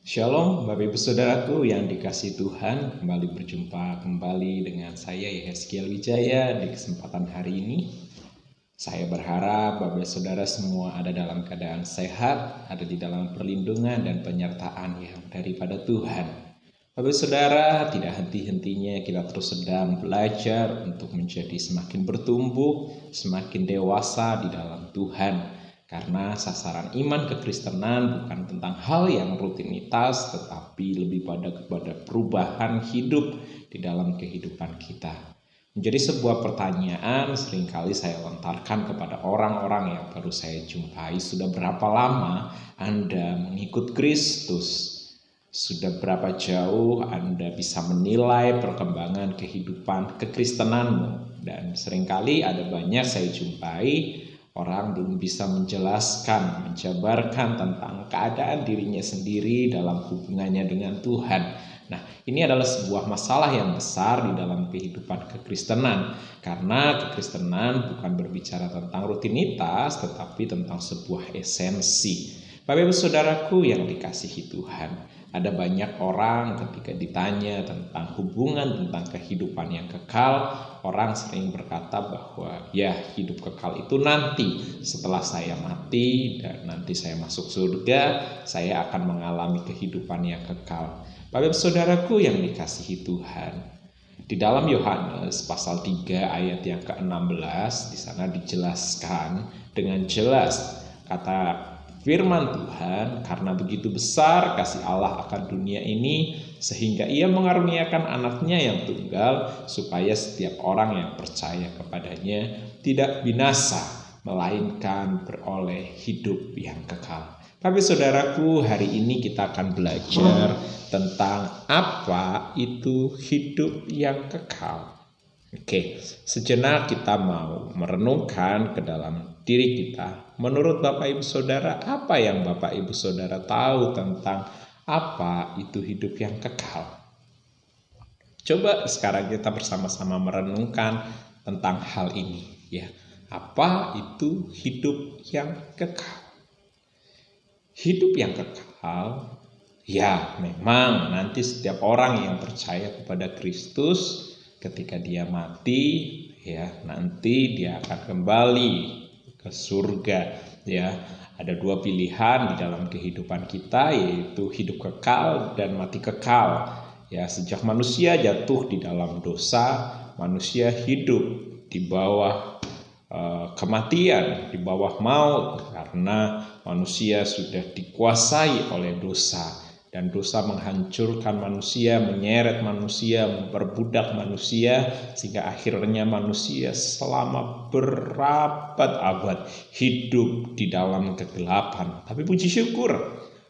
Shalom Bapak Ibu Saudaraku yang dikasihi Tuhan, kembali berjumpa kembali dengan saya Yehezkiel Wijaya di kesempatan hari ini. Saya berharap Bapak Saudara semua ada dalam keadaan sehat, ada di dalam perlindungan dan penyertaan yang daripada Tuhan. Bapak Saudara, tidak henti-hentinya kita terus sedang belajar untuk menjadi semakin bertumbuh, semakin dewasa di dalam Tuhan. Karena sasaran iman kekristenan bukan tentang hal yang rutinitas, tetapi lebih kepada perubahan hidup di dalam kehidupan kita. Menjadi sebuah pertanyaan seringkali saya lontarkan kepada orang-orang yang baru saya jumpai. Sudah berapa lama Anda mengikut Kristus? Sudah berapa jauh Anda bisa menilai perkembangan kehidupan kekristenanmu? Dan seringkali ada banyak saya jumpai orang belum bisa menjelaskan, menjabarkan tentang keadaan dirinya sendiri dalam hubungannya dengan Tuhan. Nah, ini adalah sebuah masalah yang besar di dalam kehidupan kekristenan. Karena kekristenan bukan berbicara tentang rutinitas, tetapi tentang sebuah esensi. Bapak Ibu Saudaraku yang dikasihi Tuhan, ada banyak orang ketika ditanya tentang hubungan, tentang kehidupan yang kekal, orang sering berkata bahwa ya hidup kekal itu nanti setelah saya mati dan nanti saya masuk surga, saya akan mengalami kehidupan yang kekal. Bapak Saudaraku yang dikasihi Tuhan, di dalam Yohanes pasal 3 ayat yang ke-16 di sana dijelaskan dengan jelas kata firman Tuhan, karena begitu besar kasih Allah akan dunia ini sehingga ia mengaruniakan anaknya yang tunggal supaya setiap orang yang percaya kepadanya tidak binasa melainkan beroleh hidup yang kekal. Tapi saudaraku, hari ini kita akan belajar tentang apa itu hidup yang kekal. Oke, sejenak kita mau merenungkan ke dalam diri kita. Menurut Bapak Ibu Saudara, apa yang Bapak Ibu Saudara tahu tentang apa itu hidup yang kekal? Coba sekarang kita bersama-sama merenungkan tentang hal ini, ya. Apa itu hidup yang kekal? Hidup yang kekal, ya memang nanti setiap orang yang percaya kepada Kristus ketika dia mati, ya nanti dia akan kembali ke surga, ya. Ada dua pilihan di dalam kehidupan kita, yaitu hidup kekal dan mati kekal. Ya, sejak manusia jatuh di dalam dosa, manusia hidup di bawah kematian, di bawah maut, karena manusia sudah dikuasai oleh dosa. Dan dosa menghancurkan manusia, menyeret manusia, memperbudak manusia, sehingga akhirnya manusia selama berabad-abad hidup di dalam kegelapan. Tapi puji syukur,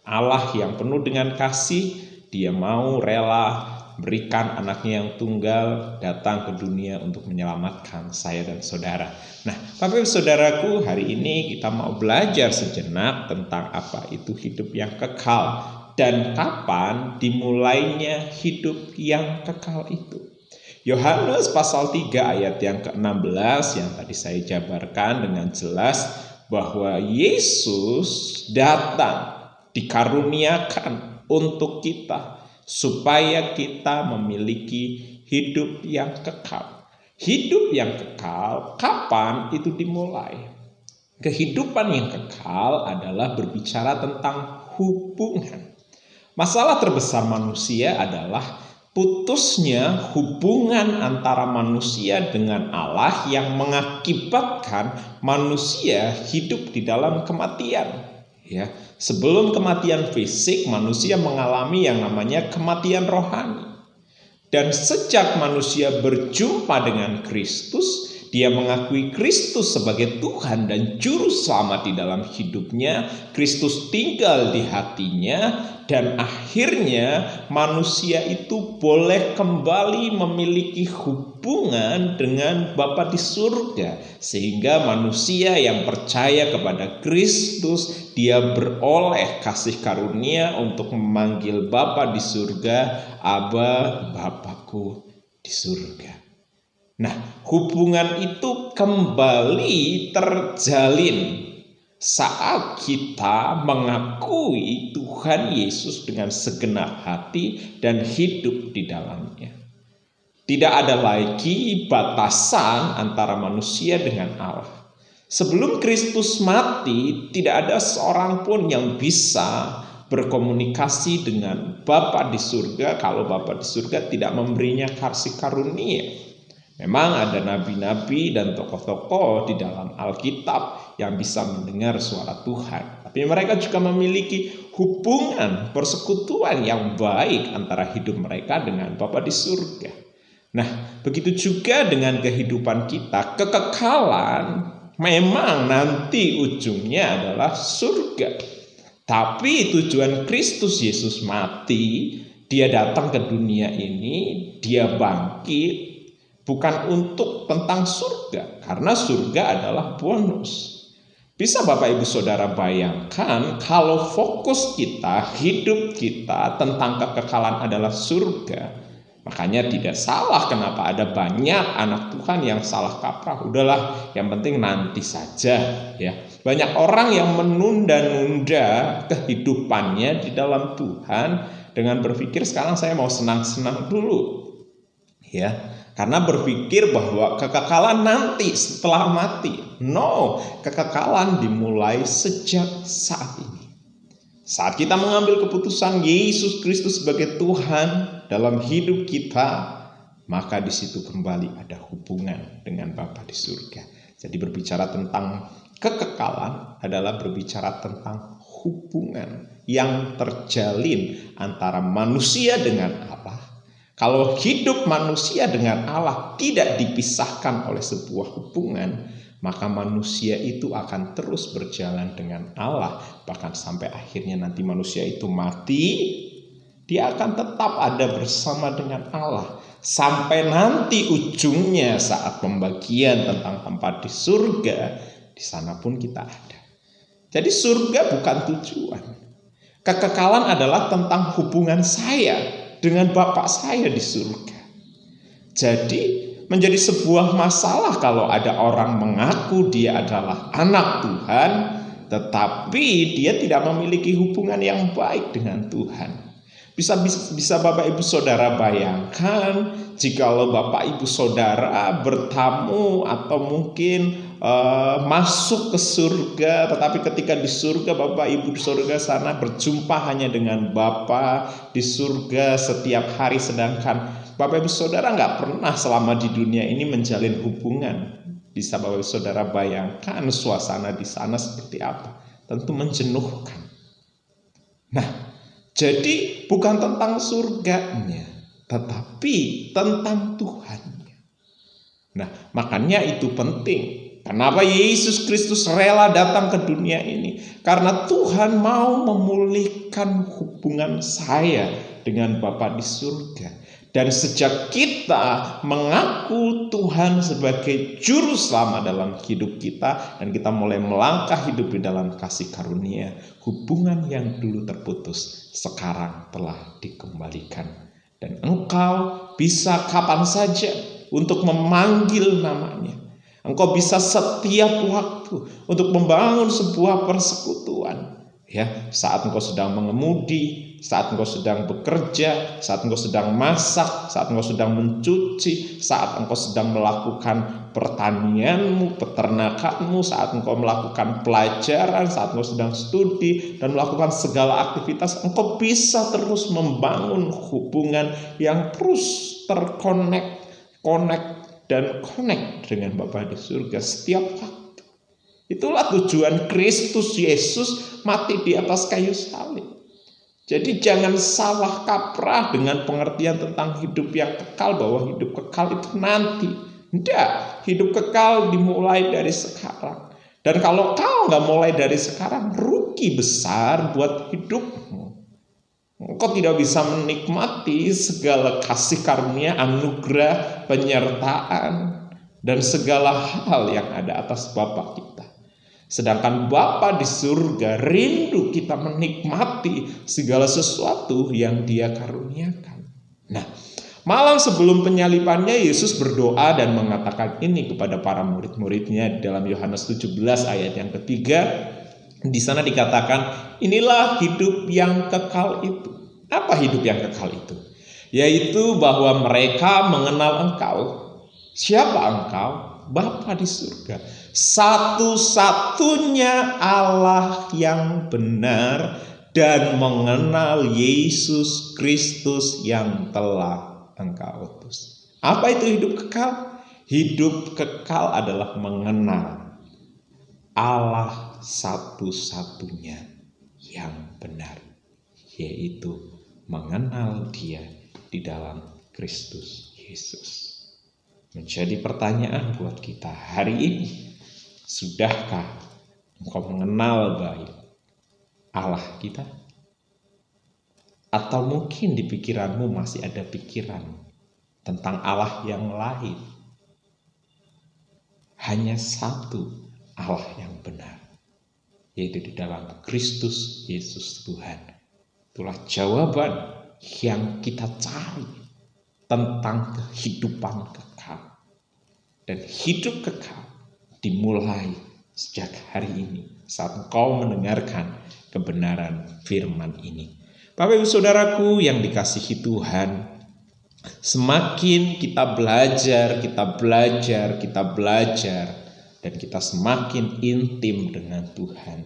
Allah yang penuh dengan kasih, Dia mau rela berikan anaknya yang tunggal datang ke dunia untuk menyelamatkan saya dan saudara. Nah, Bapak Ibu Saudaraku, hari ini kita mau belajar sejenak tentang apa itu hidup yang kekal dan kapan dimulainya hidup yang kekal itu. Yohanes pasal 3 ayat yang ke-16 yang tadi saya jabarkan dengan jelas bahwa Yesus datang dikaruniakan untuk kita supaya kita memiliki hidup yang kekal. Hidup yang kekal, kapan itu dimulai? Kehidupan yang kekal adalah berbicara tentang hubungan. Masalah terbesar manusia adalah putusnya hubungan antara manusia dengan Allah yang mengakibatkan manusia hidup di dalam kematian. Ya, sebelum kematian fisik, manusia mengalami yang namanya kematian rohani. Dan sejak manusia berjumpa dengan Kristus, dia mengakui Kristus sebagai Tuhan dan Juru Selamat di dalam hidupnya. Kristus tinggal di hatinya dan akhirnya manusia itu boleh kembali memiliki hubungan dengan Bapa di surga. Sehingga manusia yang percaya kepada Kristus, dia beroleh kasih karunia untuk memanggil Bapa di surga, Aba, Bapakku di surga. Nah, hubungan itu kembali terjalin Saat kita mengakui Tuhan Yesus dengan segenap hati dan hidup di dalamnya. Tidak ada lagi batasan antara manusia dengan Allah. Sebelum Kristus mati, tidak ada seorang pun yang bisa berkomunikasi dengan Bapa di surga kalau Bapa di surga tidak memberinya kasih karunia. Memang ada nabi-nabi dan tokoh-tokoh di dalam Alkitab yang bisa mendengar suara Tuhan. Tapi mereka juga memiliki hubungan persekutuan yang baik antara hidup mereka dengan Bapa di surga. Nah, begitu juga dengan kehidupan kita, kekekalan memang nanti ujungnya adalah surga. Tapi tujuan Kristus Yesus mati, dia datang ke dunia ini, dia bangkit, bukan untuk tentang surga, karena surga adalah bonus. Bisa Bapak Ibu Saudara bayangkan kalau fokus kita, hidup kita tentang kekekalan adalah surga. Makanya tidak salah kenapa ada banyak anak Tuhan yang salah kaprah. Udahlah, yang penting nanti saja ya. Banyak orang yang menunda-nunda kehidupannya di dalam Tuhan dengan berpikir sekarang saya mau senang-senang dulu. Ya. Karena berpikir bahwa kekekalan nanti setelah mati. No, kekekalan dimulai sejak saat ini. Saat kita mengambil keputusan Yesus Kristus sebagai Tuhan dalam hidup kita, maka di situ kembali ada hubungan dengan Bapa di surga. Jadi berbicara tentang kekekalan adalah berbicara tentang hubungan yang terjalin antara manusia dengan Allah. Kalau hidup manusia dengan Allah tidak dipisahkan oleh sebuah hubungan, maka manusia itu akan terus berjalan dengan Allah. Bahkan sampai akhirnya nanti manusia itu mati, dia akan tetap ada bersama dengan Allah. Sampai nanti ujungnya saat pembagian tentang tempat di surga, di sana pun kita ada. Jadi surga bukan tujuan. Kekekalan adalah tentang hubungan saya dengan Bapak saya di surga. Jadi menjadi sebuah masalah kalau ada orang mengaku dia adalah anak Tuhan, tetapi dia tidak memiliki hubungan yang baik dengan Tuhan. Bisa Bapak Ibu Saudara bayangkan jikalau Bapak Ibu Saudara bertamu atau mungkin masuk ke surga, tetapi ketika di surga Bapak Ibu di surga sana berjumpa hanya dengan Bapa di surga setiap hari, sedangkan Bapak Ibu Saudara nggak pernah selama di dunia ini menjalin hubungan. Bisa Bapak Ibu Saudara bayangkan suasana di sana seperti apa? Tentu menjenuhkan. Nah, jadi bukan tentang surganya, tetapi tentang Tuhannya. Nah, makanya itu penting. Kenapa Yesus Kristus rela datang ke dunia ini? Karena Tuhan mau memulihkan hubungan saya dengan Bapa di surga. Dan sejak kita mengaku Tuhan sebagai juru selamat dalam hidup kita, dan kita mulai melangkah hidup di dalam kasih karunia, hubungan yang dulu terputus sekarang telah dikembalikan. Dan engkau bisa kapan saja untuk memanggil namanya. Engkau bisa setiap waktu untuk membangun sebuah persekutuan. Ya, saat engkau sedang mengemudi, saat engkau sedang bekerja, saat engkau sedang masak, saat engkau sedang mencuci, saat engkau sedang melakukan pertanianmu, peternakanmu, saat engkau melakukan pelajaran, saat engkau sedang studi dan melakukan segala aktivitas, engkau bisa terus membangun hubungan yang terus terkonek, connect dengan Bapa di surga setiap waktu. Itulah tujuan Kristus Yesus mati di atas kayu salib. Jadi jangan salah kaprah dengan pengertian tentang hidup yang kekal, bahwa hidup kekal itu nanti. Tidak, hidup kekal dimulai dari sekarang. Dan kalau kau nggak mulai dari sekarang, rugi besar buat hidupmu. Engkau tidak bisa menikmati segala kasih karunia, anugerah, penyertaan, dan segala hal yang ada atas Bapa kita. Sedangkan Bapa di surga rindu kita menikmati segala sesuatu yang Dia karuniakan. Nah, malam sebelum penyalibannya Yesus berdoa dan mengatakan ini kepada para murid-muridnya di dalam Yohanes 17 ayat yang ketiga. Di sana dikatakan, inilah hidup yang kekal itu. Apa hidup yang kekal itu? Yaitu bahwa mereka mengenal Engkau. Siapa Engkau? Bapa di surga. Satu-satunya Allah yang benar dan mengenal Yesus Kristus yang telah Engkau utus. Apa itu hidup kekal? Hidup kekal adalah mengenal Allah satu-satunya yang benar, yaitu mengenal Dia di dalam Kristus Yesus. Menjadi pertanyaan buat kita hari ini, sudahkah engkau mengenal baik Allah kita? Atau mungkin di pikiranmu masih ada pikiran tentang Allah yang lain? Hanya satu Allah yang benar, yaitu di dalam Kristus Yesus Tuhan. Itulah jawaban yang kita cari tentang kehidupan kekal. Dan hidup kekal dimulai sejak hari ini saat engkau mendengarkan kebenaran firman ini. Bapak Ibu Saudaraku yang dikasihi Tuhan, semakin kita belajar, dan kita semakin intim dengan Tuhan,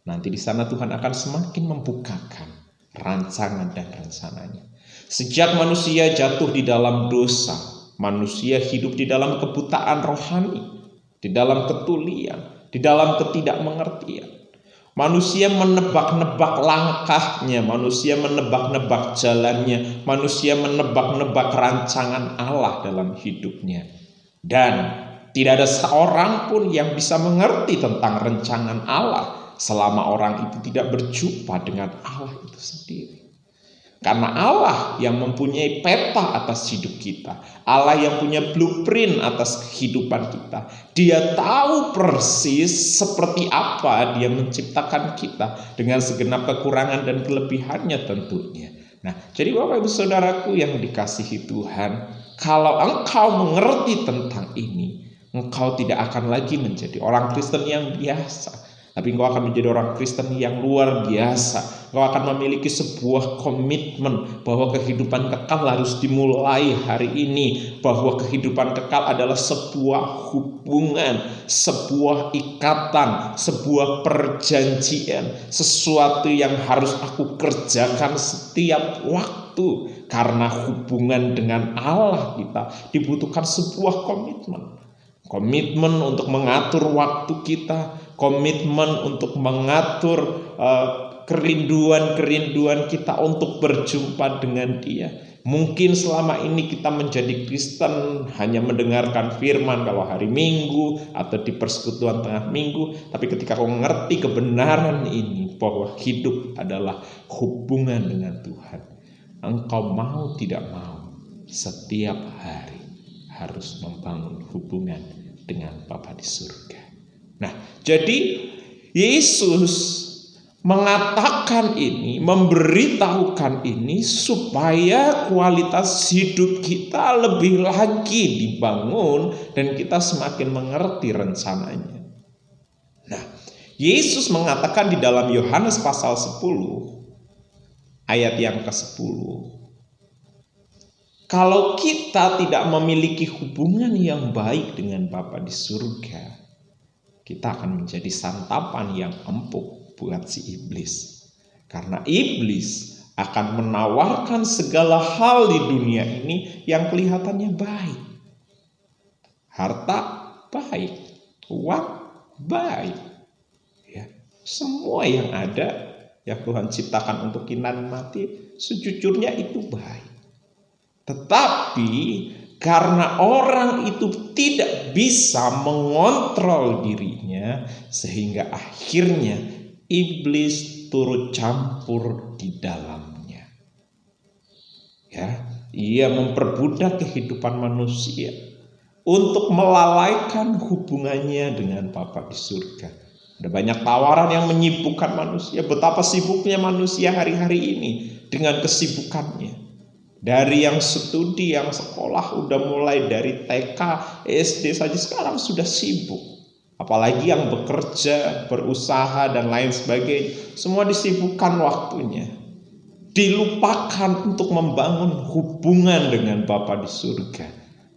nanti di sana Tuhan akan semakin membukakan rancangan dan rencananya. Sejak manusia jatuh di dalam dosa, manusia hidup di dalam kebutaan rohani, di dalam ketulian, di dalam ketidakmengertian. Manusia menebak-nebak langkahnya, manusia menebak-nebak jalannya, manusia menebak-nebak rancangan Allah dalam hidupnya. Dan tidak ada seorang pun yang bisa mengerti tentang rancangan Allah selama orang itu tidak berjumpa dengan Allah itu sendiri. Karena Allah yang mempunyai peta atas hidup kita, Allah yang punya blueprint atas kehidupan kita, Dia tahu persis seperti apa Dia menciptakan kita dengan segenap kekurangan dan kelebihannya tentunya. Nah, jadi Bapak Ibu Saudaraku yang dikasihi Tuhan, kalau engkau mengerti tentang ini, engkau tidak akan lagi menjadi orang Kristen yang biasa, tapi engkau akan menjadi orang Kristen yang luar biasa. Engkau akan memiliki sebuah komitmen bahwa kehidupan kekal harus dimulai hari ini. Bahwa kehidupan kekal adalah sebuah hubungan, sebuah ikatan, sebuah perjanjian. Sesuatu yang harus aku kerjakan setiap waktu. Karena hubungan dengan Allah kita dibutuhkan sebuah komitmen. Komitmen untuk mengatur waktu kita, komitmen untuk mengatur kerinduan-kerinduan kita untuk berjumpa dengan Dia. Mungkin selama ini kita menjadi Kristen hanya mendengarkan firman kalau hari Minggu atau di persekutuan tengah minggu, tapi ketika kau mengerti kebenaran ini bahwa hidup adalah hubungan dengan Tuhan, engkau mau tidak mau setiap hari harus membangun hubungan dengan Bapa di surga. Nah, jadi Yesus mengatakan ini, memberitahukan ini supaya kualitas hidup kita lebih lagi dibangun dan kita semakin mengerti rencananya. Nah, Yesus mengatakan di dalam Yohanes pasal 10 ayat yang ke-10, kalau kita tidak memiliki hubungan yang baik dengan Bapa di surga, kita akan menjadi santapan yang empuk buat si iblis. Karena iblis akan menawarkan segala hal di dunia ini yang kelihatannya baik. Harta baik, uang baik. Ya, semua yang ada yang Tuhan ciptakan untuk kita nikmati, sejujurnya itu baik. Tetapi karena orang itu tidak bisa mengontrol dirinya, sehingga akhirnya iblis turut campur di dalamnya. Ya, ia memperbudak kehidupan manusia untuk melalaikan hubungannya dengan Bapa di surga. Ada banyak tawaran yang menyibukkan manusia. Betapa sibuknya manusia hari-hari ini dengan kesibukannya. Dari yang studi, yang sekolah udah mulai dari TK, SD saja sekarang sudah sibuk. Apalagi yang bekerja, berusaha, dan lain sebagainya. Semua disibukkan waktunya. Dilupakan untuk membangun hubungan dengan Bapa di surga.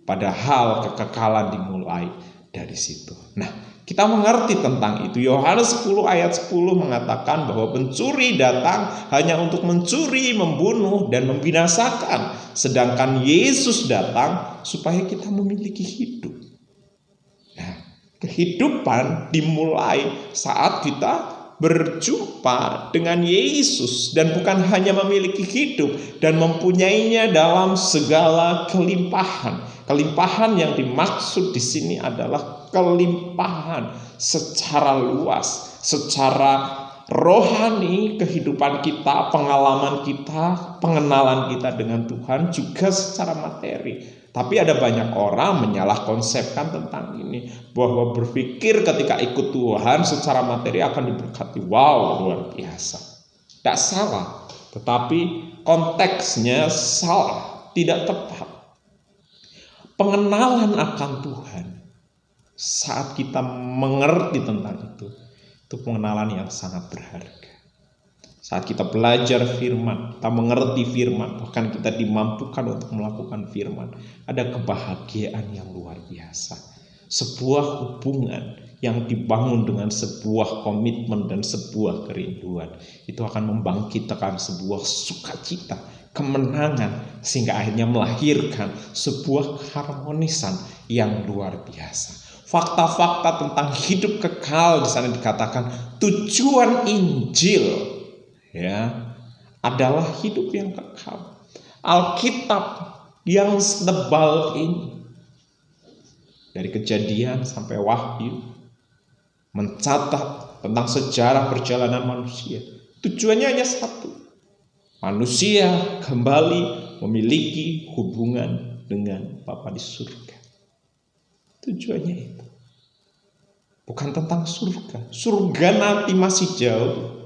Padahal kekekalan dimulai dari situ. Nah, kita mengerti tentang itu. Yohanes 10 ayat 10 mengatakan bahwa pencuri datang hanya untuk mencuri, membunuh, dan membinasakan. Sedangkan Yesus datang supaya kita memiliki hidup. Nah, kehidupan dimulai saat kita berjumpa dengan Yesus, dan bukan hanya memiliki hidup dan mempunyainya dalam segala kelimpahan. Kelimpahan yang dimaksud di sini adalah kelimpahan secara luas, secara rohani, kehidupan kita, pengalaman kita, pengenalan kita dengan Tuhan, juga secara materi. Tapi ada banyak orang menyalah konsepkan tentang ini, bahwa berpikir ketika ikut Tuhan secara materi akan diberkati. Wow, luar biasa. Tidak salah, tetapi konteksnya salah, tidak tepat. Pengenalan akan Tuhan saat kita mengerti tentang itu pengenalan yang sangat berharga. Saat kita belajar firman, kita mengerti firman, bahkan kita dimampukan untuk melakukan firman, ada kebahagiaan yang luar biasa. Sebuah hubungan yang dibangun dengan sebuah komitmen dan sebuah kerinduan, itu akan membangkitkan sebuah sukacita, kemenangan, sehingga akhirnya melahirkan sebuah keharmonisan yang luar biasa. Fakta-fakta tentang hidup kekal di sana dikatakan tujuan Injil adalah hidup yang kekal. Alkitab yang setebal ini, dari Kejadian sampai Wahyu, mencatat tentang sejarah perjalanan manusia. Tujuannya hanya satu: manusia kembali memiliki hubungan dengan Bapa di surga. Tujuannya itu. Bukan tentang surga. Surga nanti masih jauh.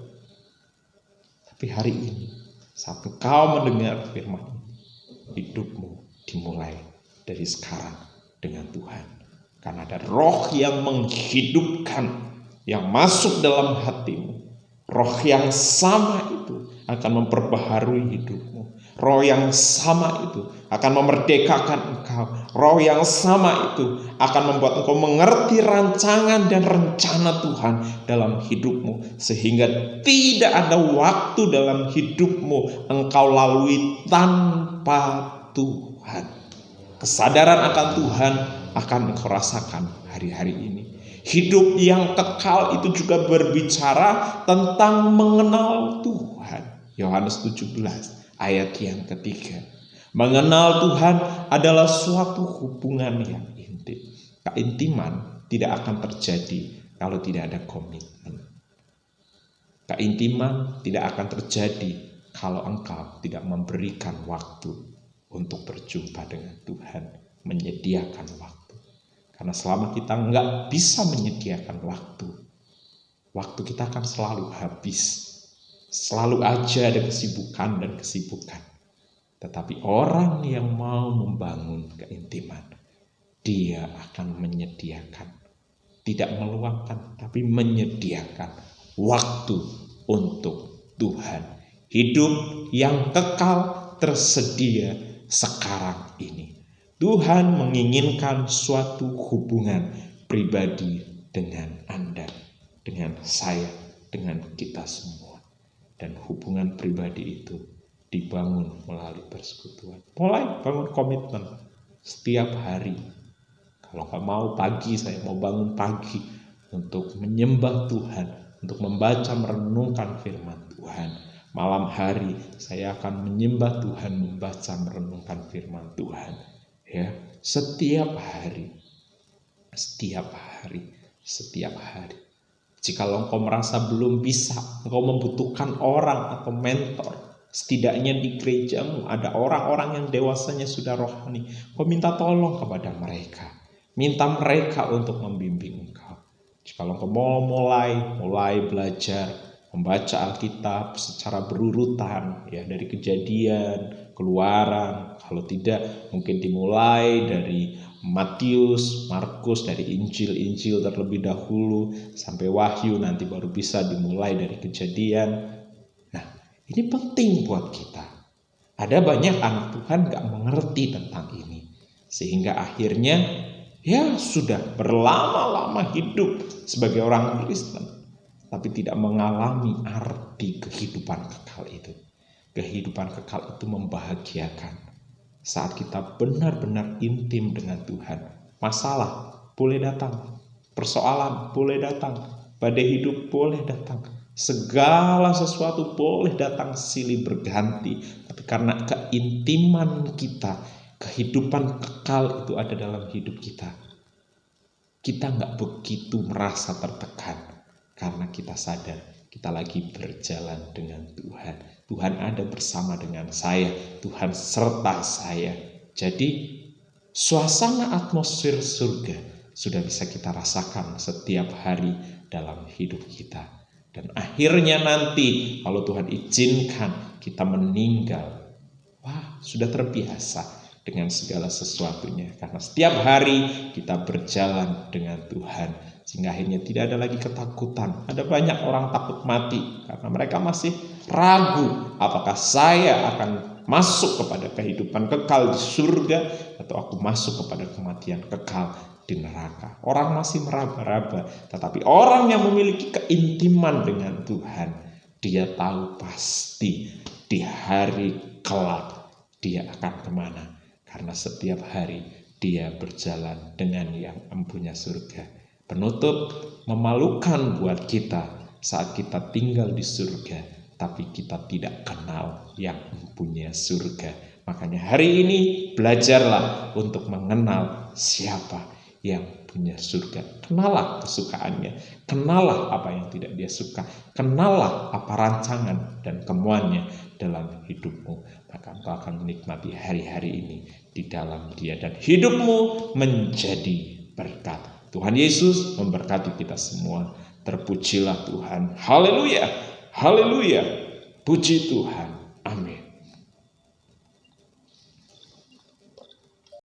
Tapi hari ini, saat engkau mendengar firman ini, hidupmu dimulai dari sekarang dengan Tuhan. Karena ada roh yang menghidupkan, yang masuk dalam hatimu. Roh yang sama itu akan memperbaharui hidupmu. Roh yang sama itu akan memerdekakan engkau. Roh yang sama itu akan membuat engkau mengerti rancangan dan rencana Tuhan dalam hidupmu, sehingga tidak ada waktu dalam hidupmu engkau lalui tanpa Tuhan. Kesadaran akan Tuhan akan engkau rasakan hari-hari ini. Hidup yang kekal itu juga berbicara tentang mengenal Tuhan. Yohanes 17 ayat yang ketiga. Mengenal Tuhan adalah suatu hubungan yang intim. Keintiman tidak akan terjadi kalau tidak ada komitmen. Keintiman tidak akan terjadi kalau engkau tidak memberikan waktu untuk berjumpa dengan Tuhan, menyediakan waktu. Karena selama kita nggak bisa menyediakan waktu kita akan selalu habis. Selalu aja ada kesibukan dan kesibukan. Tetapi orang yang mau membangun keintiman, dia akan menyediakan. Tidak meluangkan, tapi menyediakan waktu untuk Tuhan. Hidup yang kekal tersedia sekarang ini. Tuhan menginginkan suatu hubungan pribadi dengan Anda, dengan saya, dengan kita semua. Dan hubungan pribadi itu dibangun melalui persekutuan. Mulai bangun komitmen setiap hari. Kalau nggak mau pagi, saya mau bangun pagi untuk menyembah Tuhan, untuk membaca merenungkan firman Tuhan. Malam hari saya akan menyembah Tuhan, membaca merenungkan firman Tuhan. Ya, setiap hari. Jikalau engkau merasa belum bisa, engkau membutuhkan orang atau mentor, setidaknya di gerejamu ada orang-orang yang dewasanya sudah rohani, engkau minta tolong kepada mereka. Minta mereka untuk membimbing engkau. Jikalau engkau mau mulai belajar membaca Alkitab secara berurutan, ya, dari Kejadian, Keluaran. Kalau tidak, mungkin dimulai dari Matius, Markus, dari Injil terlebih dahulu sampai Wahyu, nanti baru bisa dimulai dari Kejadian. Nah, ini penting buat kita. Ada banyak anak Tuhan gak mengerti tentang ini, sehingga akhirnya ya sudah berlama-lama hidup sebagai orang Kristen, tapi tidak mengalami arti kehidupan kekal itu. Kehidupan kekal itu membahagiakan saat kita benar-benar intim dengan Tuhan. Masalah boleh datang, persoalan boleh datang, badai hidup boleh datang, segala sesuatu boleh datang silih berganti. Tapi karena keintiman kita, kehidupan kekal itu ada dalam hidup kita, kita gak begitu merasa tertekan. Karena kita sadar kita lagi berjalan dengan Tuhan. Tuhan ada bersama dengan saya. Tuhan serta saya. Jadi suasana atmosfer surga sudah bisa kita rasakan setiap hari dalam hidup kita. Dan akhirnya nanti kalau Tuhan izinkan kita meninggal, wah, sudah terbiasa dengan segala sesuatunya. Karena setiap hari kita berjalan dengan Tuhan. Sehingga akhirnya tidak ada lagi ketakutan. Ada banyak orang takut mati karena mereka masih ragu apakah saya akan masuk kepada kehidupan kekal di surga atau aku masuk kepada kematian kekal di neraka. Orang masih meraba-raba, tetapi orang yang memiliki keintiman dengan Tuhan, dia tahu pasti di hari kelak dia akan kemana. Karena setiap hari dia berjalan dengan yang empunya surga. Penutup, memalukan buat kita saat kita tinggal di surga, tapi kita tidak kenal yang mempunyai surga. Makanya hari ini belajarlah untuk mengenal siapa yang punya surga. Kenalah kesukaannya, kenalah apa yang tidak dia suka, kenalah apa rancangan dan kemuannya dalam hidupmu. Maka engkau akan menikmati hari-hari ini di dalam dia dan hidupmu menjadi berkat. Tuhan Yesus memberkati kita semua. Terpujilah Tuhan. Haleluya. Haleluya. Puji Tuhan.